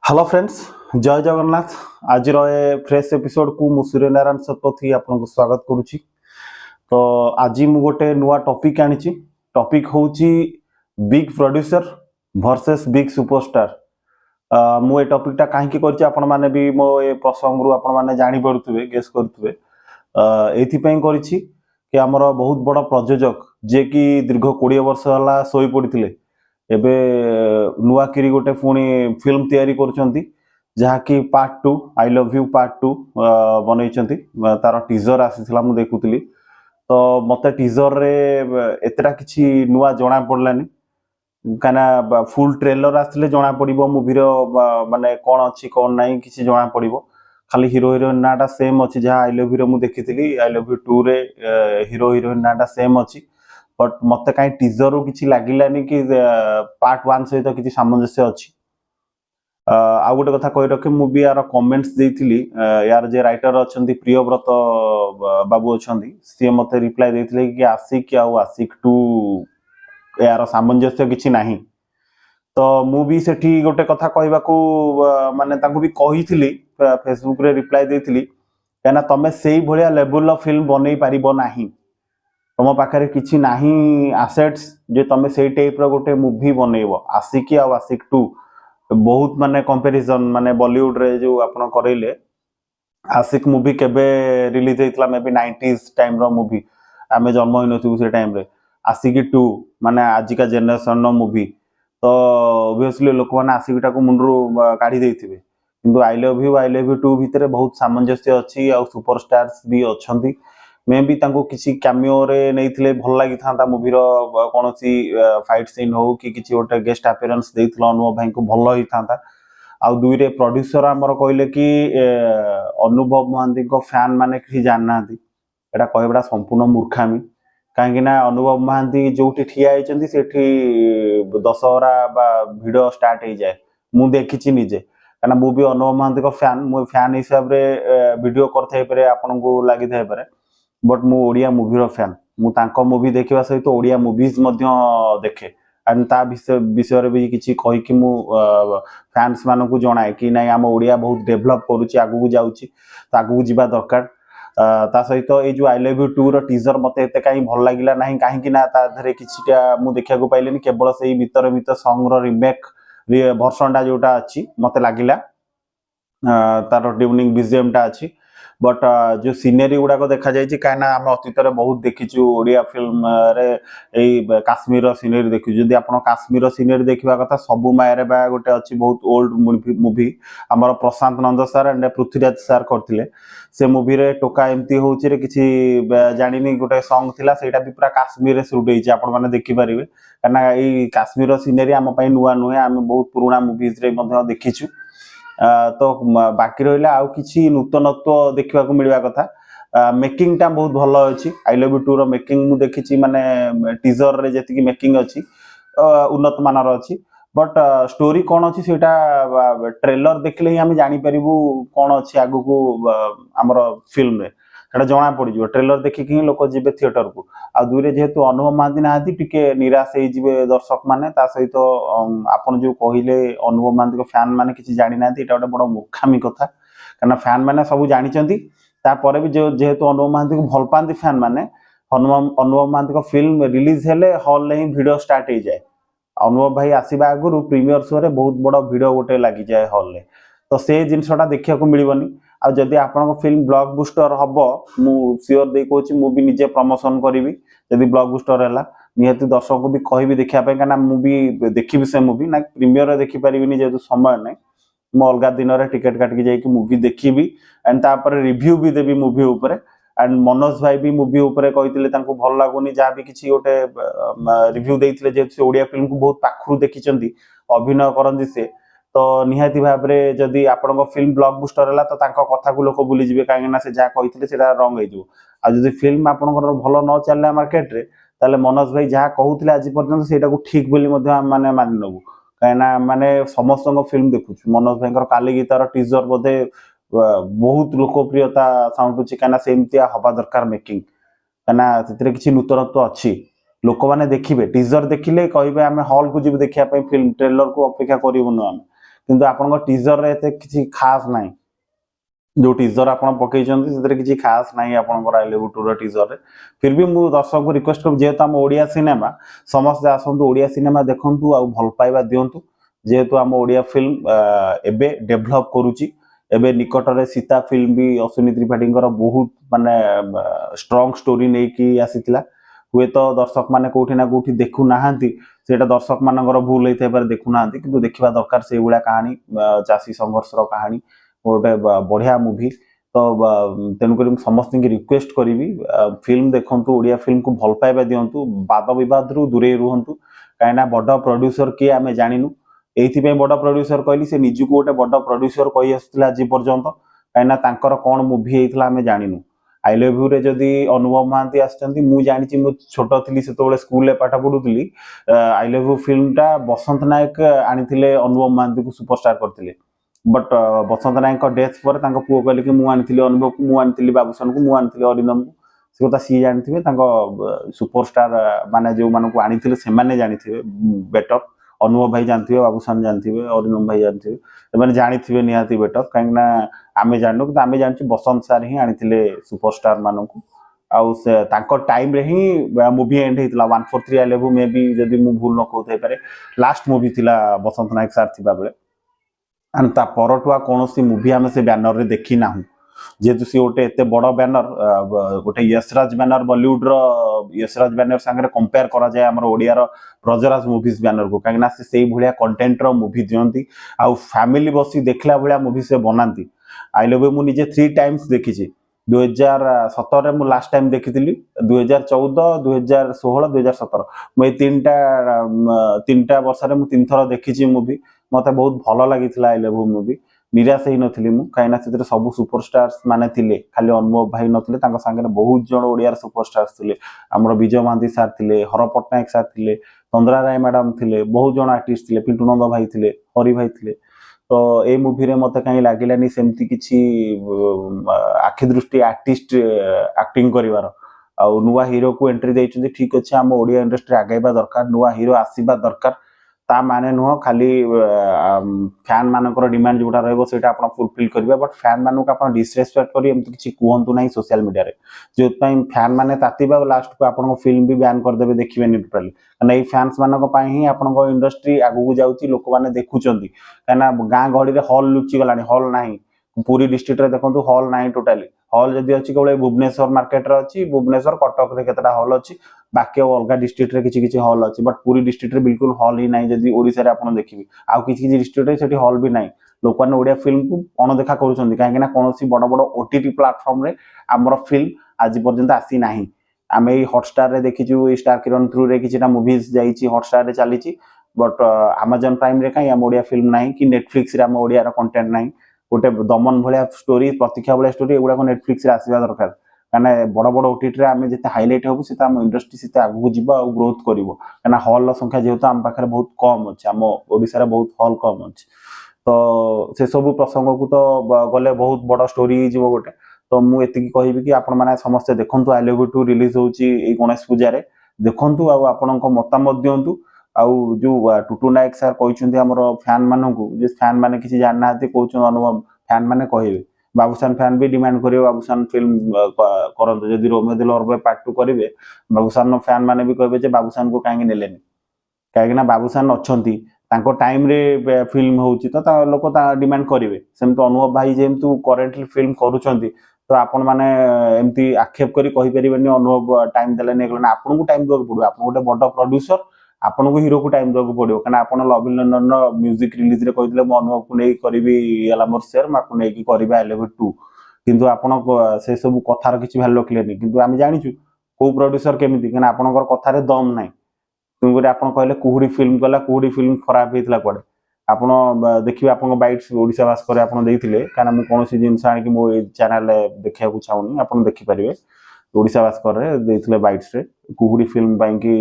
Hello friends, जय जगन्नाथ। आज ए fresh episode को मु सूर्य नारायण शतपथी आपको स्वागत करुच्ची। तो आज मु गोटे नुआ टॉपिक आनी। टॉपिक होची big producer versus big superstar. मु ए टॉपिकटा कहीं करछि आपण माने भी मो ए प्रसंग रु आपण माने जानि पड़ुथबे, गेस करथबे। एथि पई करछि कि हमर बहुत बड़ प्रयोजक जे कि दीर्घ 20 वर्ष होला सोई पड़िथिले, एबे नुआ किरी गोटे पुणी फिल्म तैयारी करुछंती जहाँकि part 2 I love you part 2 बनैछंती। तार टीजर आसीथिला मु देखुतली, तो मते टीजर रे एतरा किछि नुआ जणा पड़लानी। काना फुल ट्रेलर आसले जणा पड़िबो मूवी रो माने कोन अछि कोन नाही किछि जणा पड़िबो। खाली हीरो हीरोइन नाटा सेम अछि जहाँ आई लव यू रे मु देखिथिली। आई लव यू 2 रे हीरो हीरोइन नाटा सेम अछि, बट मते काई टीजर रो किछि लागिलानी कि पार्ट 1 सहित किछि सामंजस्य अछि। आ गोटे कथा कहि रखे, मु भी यार कमेंट्स देइथिली। यार जे राइटर अछंती प्रियव्रत बाबू अछंती, से मते रिप्लाई देइथिले कि आशिक आ आशिक 2 यार सामंजस्य किछि नाही। तो मु भी सेठी गोटे कथा कहबा को माने तांको भी कहिथिली, फेसबुक रे रिप्लाई देइथिली, काना तमे सेही भलिया लेवल ऑफ फिल्म बनै पारिबो नाही। तुम पाखे किसी नाही आसेट्स जे तुम से टाइप रो गोटे मूवी बनैबो। आशिकी आ आशिक 2 बहुत माने कंपैरिजन माने बॉलीवुड रे जो आपण करैले। आशिक मूवी केबे रिलीज हेतला, मे बी 90s टाइम रो मूवी, आमे जन्म होई नथु से टाइम रे। आशिकी 2 माने आजिका जनरेशन नो मूवी, तो ऑब्वियसली लोक माने आशिकीटा को मुंडरू काढी देथिबे। किंतु आई लव यू 2 भितरे बहुत सामंजस्य अछि आ सुपरस्टार्स भी अछंती। मे भी तांको किसी कैमियो रे नैथिले भल लागि थांता मूवी रो कोनोसी फाइट सीन हो कि किछि ओटे गेस्ट अपीयरेंस देथिला अनुभव भाई को भल होई थांता। आ दुई रे प्रोड्यूसर हमर कहले कि अनुभव महांती को फैन माने कि जाननांती। एटा कहबडा संपूर्ण मूर्खामी। काहेकि ना अनुभव महांती जोठी ठिया आइचंती सेठी दशहरा बा भिडियो स्टार्ट हो जाए। मु देखिछि निजे, काना मु भी अनुभव महांती को फैन। मु फैन हिसाब रे वीडियो करथाइ परे आपन को लागि थाइ परे, बट मु ओडिया मूवी रो फैन। मु तांको मूवी देखिबा सहित ओडिया मूवीज मध्य देखे। एंड ता विषय रे भी किछि कहि कि मु फैंस मानन को जणाए कि नाही हम ओडिया बहुत डेवलप करूची, आगु को जाउची, तो आगु को जिबा दरकार। ता सहित ए जो आई लव यू 2 रो टीजर मते एते काई भल लागिला नाही। काहे कि ना ता धरे किछिटा मु देखिया को पाइलेनी, केवल सेही भीतर सॉन्ग रो रीमेक वर्जन टा जोटा अछि मते लागिला। तार ट्यूनिंग बीजीएम टा अछि, बट जो सीनरी गुडा को देखा जाइछि, काना हम अतीत रे बहुत देखिछु ओडिया फिल्म रे एई काश्मीर रो सीनरी देखि। जदि आपण काश्मीर रो सीनरी देखिबा कथा, सबु मायरे बा गोटे अछि बहुत ओल्ड मूवी हमर प्रशांत नंद सर एंड पृथ्वीराज सर करथिले। से मूवी रे टोका एमती होउछि रे किछि जानिनी गोटे सॉन्ग थिला, सेटा भी पूरा काश्मीर रे शूट हेछि। आपण माने देखि परिबे, काना एई काश्मीर रो सीनरी हम पई नुवा नुहे, हम बहुत पुराना मूवीज रे मध्ये देखिछु। तो बाकी रहिला आउ किछि नूतनत्व देखिबा को मिलवा कथा। मेकिंग टा बहुत भलो अछि। आई लव यू 2 रो मेकिंग मु देखिछि, माने टीजर रे जति कि मेकिंग अछि उन्नत मानर अछि। बट स्टोरी कोन अछि सेटा ट्रेलर देखले ही हम जानि परिबु कोन अछि आगु को हमर फिल्म रे। सेटा जणा पड़ि जिवो, ट्रेलर देखि कि लोक जिबे थिएटर को। आ दुरे जेहेतु अनुभव महांती नाहंती, टिके निराश हे जिवे दर्शक माने। ता सहित आपण जो कहिले अनुभव महांती को फैन माने किछि जानि नाहंती, एटा गोटे बड़ मूर्खामी कथा। काना फैन माने सब जानि चंती, ता परे भी जेहेतु अनुभव महांती को भल पांती फैन माने, अनुभव महांती को फिल्म रिलीज हेले हॉल ले ही वीडियो स्टार्ट हो जाए। अनुभव भाई आसीबा आगुरु प्रीमियर शो रे बहुत बड़ वीडियो गोटे लागि जाए हॉल ले। तो से जिनसटा देखिया को मिलिबनी। आ जदि आपन फिल्म ब्लॉकबस्टर हबो, मु श्योर दे कहूची मु भी निजे प्रमोशन करिवि। जदि ब्लॉकबस्टर हैला नियति दर्शक को भी कहिबि देखिया पे, काना मु भी देखिबि से मूवी ना प्रीमियर रे देखि परिबिनी जेतु समय नै। मु अलगा दिन रे टिकट काट के जाई कि मूवी देखिबि एंड ता पर रिव्यू भी देबी मूवी ऊपर। एंड मनोज भाई भी मूवी ऊपर कहिथिले तांको भल लागुनी, जा भी किछि ओटे रिव्यू देइथिले, जेतु ओडिया फिल्म को बहुत पाखरु देखिचंदी, अभिनय करंदी से। तो निहाती भाबरे जदि आपन फिल्म ब्लॉकबस्टर हैला, तो तांको कथा को लोक भूली जिवे, काहे ना से जा कहिथिले सेटा रंग हेजो। आ जदि फिल्म आपन भल न चलला मार्केट रे, ताले मनोज भाई जा कहउथिले आज पर्यंत सेटा को ठीक बोली मध्ये हम माने मानि नबु। काहे ना माने समस्त फिल्म देखुछु, मनोज भाई काली गीतार टीजर बोधे बहुत लोकप्रियता साउंडुची, काना सेमतिया हबा दरकार मेकिंग। काना सेतिरे किछि नूतनत्व अछि। लोक माने देखिबे, टीजर देखिले कहबे आमे हॉल को जिबे देखिया पई, फिल्म ट्रेलर को अपेक्षा करिवनु हम। କିନ୍ତୁ ଆପଣଙ୍କ ଟିଜରରେ ଏତେ କିଛି ଖାସ୍ ନାହିଁ। जो टीजर आप पकई किसी खास ना आपंकर I love you two teaser फिर भी मुझे दर्शक को रिक्वेस्ट कर जेहेतु आम ओडिया सिनेमा समस्ते आसतु ओडिया सिनेमा देखूँ आ भल पाइबा दिंतु जेहेतु आम ओडिया फिल्म एबे डेभलप करुच्ची एबे निकटरे सीता फिल्म भी अश्विनी त्रिपाठी बहुत माने स्ट्रॉन्ग स्टोरी नहीं कि आसीथिला हुए तो दर्शक माने कोठी ना कोठी देखु नाहांती सेटा दर्शक मानकर भूल होता है देखु नाहांती किंतु देखिबा दरकार से भलिया कहानी चासी संघर्षर कहानी गोटे बढ़िया मुवी तो तेणुक समस्त रिक्वेस्ट करी फिल्म देखूँ ओडिया फिल्म को भल पाइबा दिंतु वाद बद रु दूरे रुहतु कहीं बड़ प्रोड्यूसर किए आम जानू ये बड़ प्रोड्यूसर कहली से निजुक गोटे बड़ प्रोड्यूसर कही आसला आज पर्यंत कहीं कौन मुवी होता है जानू आई लव यू रे जदि अनुभव महांती आसती मुझे जानी मुझे छोट थी से स्कूल पाठ पढ़ुली आई लव यू फिल्म टा बसंत नायक आनी अनुभव महांती को सुपरस्टार करते बट बसंत नायक डेथ पर पुओ कहले कि मुझे अनुभव को मुझे बाबूसन को मुझे अरिंदम को से कथा सी जानी सुपरस्टार माने जो मानक आनी से जानी बेटर अनुभव भाई जानते बाबूसान जानते अरिंदम भाई जानते मैंने जानी निहाती बेटर कहीं आम जानू कि आम जानी बसंत सार ही आनी सुपरस्टार मानक आउ से टाइम रे ही मूवी एंड होता 143 आई लव यू मे भी जदि मु भूल न कहते पारे लास्ट मूवी थिला बसंत नायक सार थिबा बेले एंड ता परठुआ कौन सी मूवी आम से बैनर रे देखी ना जेहेतु सी गोटे एत बड़ बैनर गोटे यशराज बैनर बॉलीवुड रो यशराज बैनर सांगे कंपेयर करा जाए हमर ओडिया ब्रजराज मूवीज बैनर को कहीं से भाया कंटेंट रो मूवी दियंती आउ फैमिली बसी देखला भाया मूवी से बनाती आई लव यू मु निजे 3 टाइम्स देखी 2017 मु लास्ट टाइम देखी 2014 2016 2017 मुझे तीन वर्ष में 3 थर देखी मूवी मत बहुत भल लगी आई लव यू मूवी निराश ही नी कहीं सब सुपरस्टार्स माने थिले खाली अनुभव भाई नथिले सांगे बहुत जन ओडिया सुपरस्टार्स थिले आमर विजय महांती सार थिले हर पट्टनायक सार थिले तंद्रा राय मैडम थिले बहुत जन आर्टिस्ट थिले पिंटू नंद भाई थिले हरि भाई थिले तो ये मूवी रे मत कहीं लगिलानी सेमती किछि आखि दृष्टि आर्टिस्ट एक्टिंग करिवार आ नुआ हीरो को एंट्री देइछन्ती ठीक अछि हम ओडिया इंडस्ट्री आगैबा दरकार नुआ हीरो आसीबा दरकार ता माने नुह खाली फैन मानकर डिमांड जोटा रहबो सेटा आपण फुलफिल करबे बट फैन मानु का आपण डिसरेस्पेक्ट करी एमति किछि कुहंतु नाही सोशल मीडिया रे जो पई फैन माने तातीबा लास्ट को आपण को फिल्म भी बैन कर देबे देखिबे टोटली कना ए फैंस मानक पई ही आपण को इंडस्ट्री आगु को जाउची लोक माने देखुचंती कना गां गहड़ी रे हॉल लुचि गलानी हॉल नाही पूरी डिस्ट्रिक्ट रे देखंतु हॉल नाही टोटली हॉल जदि अछि केवल भुवनेश्वर मार्केट रे अछि भुवनेश्वर कटक रे केतरा हॉल अछि बाकी अलग डिस्ट्रिक्ट रे किछि किछि हॉल अछि बट पूरी डिस्ट्रिक्ट रे बिल्कुल हॉल ही नाही जदि ओडिसा रे आपण देखिबे आ किछि किछि डिस्ट्रिक्ट रे सेठी हॉल भी नाही लोक माने ओडिया फिल्म को अनदेखा करूछंती काहे ना कोनोसी बड़ बड़ ओटीटी प्लेटफॉर्म रे हमर फिल्म आज पर्यंत आसी नाही आमे ई हॉटस्टार रे देखिछु स्टार किरण थ्रू रे किछिटा मूवीज जाईछि हॉटस्टार रे चलीछि बट अमेजन प्राइम रे काई हम ओडिया फिल्म नाही कि नेटफ्लिक्स रे हम ओडिया रो कंटेंट नाही गोटे दमन भाया स्टोरी प्रतीक्षा भाया स्टोरी एगुड़ा नेटफ्लिक्स रे आसवा दरकार कहीं बड़ बड़ ओटीटी आम जिते हाइलाइट हबू से इंडस्ट्री से आगू जीव आ ग्रोथ कर कहीं हॉल संख्या जेहेतु आम पाखे बहुत कम अच्छे आम ओडिशा बहुत हॉल कम अच्छे तो से सब प्रसंग को तो गले बहुत बड़ स्टोरी हो गोटे तो मुझे कहबी कि आपण मैंने समस्ते देखूँ I love you two release होची गणेश पूजा देखूँ आपण मतामत दिंतु आउ जो टुटू नायक सार कहते आमर फैन मानू फैन मैंने किसी जानना कहते अनुभव फैन मैंने कहे बाबूसान फैन भी डिमांड करेंगे बाबूसान फिल्म करते जदि Romeo the lover boy part 2 करेंगे बाबूसान फैन मैंने भी कहे बाबूसान को कहीं नेलेनी कहीं बाबूसान अच्छा टाइम रे फिल्म होची तो लोक डिमांड करेंगे सेमती अनुभव भाई जेमती करेन्टली फिल्म करुँच तो आपण मैंने एमती आक्षेप करी कहि परिबेनी अनुभव टाइम देलेनी आपन को टाइम देବାକୁ पड़ो आपन गोटे बड़ प्रोड्यूसर आपन को हीरो को टाइम देବାକୁ पड़ो कना आपन लव लंडन रो म्यूजिक रिलीज रे कहितले मो अनुभव को नै करबी एला मोर शेयर माको नै की करबी आई लव 2 किंतु आपन से सब कथार किछि वैल्यू रखलेनी किंतु आमी जानिछु को प्रोड्यूसर केमिति कना आपनकर कथारे दम नै तुमरे आपन कहले कुहुडी फिल्म कला कुहुडी फिल्म खराब हेतला कोडे आपण देखिबे आपण बाइट्स ओडिसा भास करे आपण देइथिले काना मु कोनोसी जिंस आनि कि मो चैनल देखिया को चाहुनी आपण देखि परिबे ओडिसा भास करे देइथिले बाइट्स रे कुहुडी फिल्म बाई कि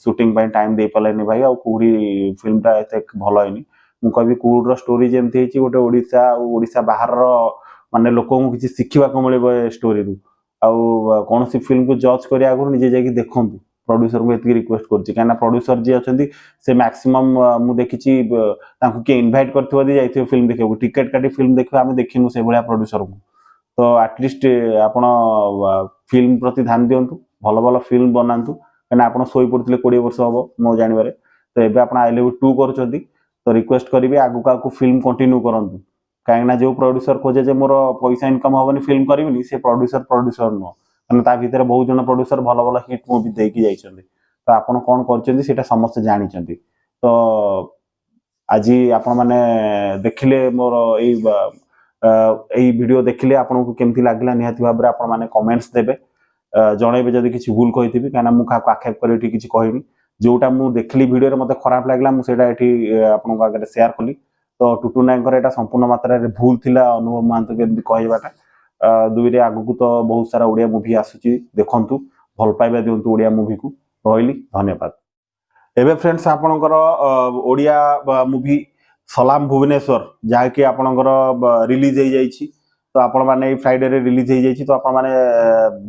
शूटिंग बाई टाइम दे पलेनी भाई आ कुहुडी फिल्म ता एते भलो हैनी मु कहबी कुहुड रो स्टोरी जेमथि हेची गोटे ओडिसा बाहर रो माने लोकों को किछि सिखिबा को मिले स्टोरी रु आ कोनोसी फिल्म को जज करिया आगु निजे जाकी देखंतु प्रोड्यूसर को एतिकी रिक्वेस्ट करछि काना प्रोड्यूसर जे अछंती से मैक्सिमम मु देखिछि तांको के इनवाइट करथिबो दी जाइथिबो फिल्म देखिबो टिकट काटी फिल्म देखिबो आमे देखिनु से भलिया प्रोड्यूसर को तो एटलिस्ट आपण फिल्म प्रति ध्यान दियंतु भल भल फिल्म बनांतु काना आपण सोई पड़थिले 20 वर्ष हबो मो जानिबारे तो एबे आपण आई लव 2 करछंती तो रिक्वेस्ट करिवे आगु का फिल्म कंटिन्यू करंतु कहीं जो प्रोड्यूसर खोजे जे मोर पैसा इनकम हेनी फिल्म करी से प्रोड्यूसर नुह मैंने भितर बहुत जन प्रोड्यूसर भल भल हिट मुवी देकी जाइछंती तो आपण कौन कर समस्त जानी तो आज आपण मैंने देखिले मोर यही वीडियो देखिले आपन को केमती लागला निहाती भाबरे आपण माने कमेंट्स देबे जणेबे जदि किछि भूल कहिथिबि काना मु का आक्षेप करी किछि कहिनी जोटा मु देखली वीडियो रे मते खराब लागला मु सेटा एठी आपण को आगे शेयर कली तो टुटू नायकर एटा संपूर्ण मात्रा रे भूल थिला अनुभव मानत केमती कहबाटा दुई रे आगु को तो बहुत सारा ओडिया मूवी आसुची देखंतु भल पाइबा दियंतु ओडिया मूवी को रहिली धन्यवाद एबे फ्रेंड्स आपनकर ओडिया मूवी सलाम भुवनेश्वर जहा कि आपनकर रिलीज हो जाइछि तो आपण माने फ्राइडे रे रिलीज हो जाइछि तो आपण माने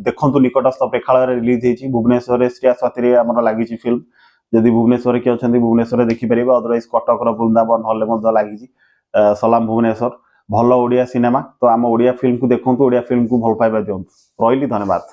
देखंतु निकटस्थ प्रेक्षालय रे रिलीज होइछि भुवनेश्वर रे श्रेया स्वाति रे हमर लागिछि फिल्म जदि भुवनेश्वर के अछंती भुवनेश्वर देखि परिबा अदरवाइज कटक रो वृंदावन हॉल मध्ये लागिछि सलाम भुवनेश्वर भल ओडिया सिनेमा तो आम ओडिया फिल्म को देखंतु ओडिया फिल्म को भल पाइबा दियंतु रहिली धन्यवाद।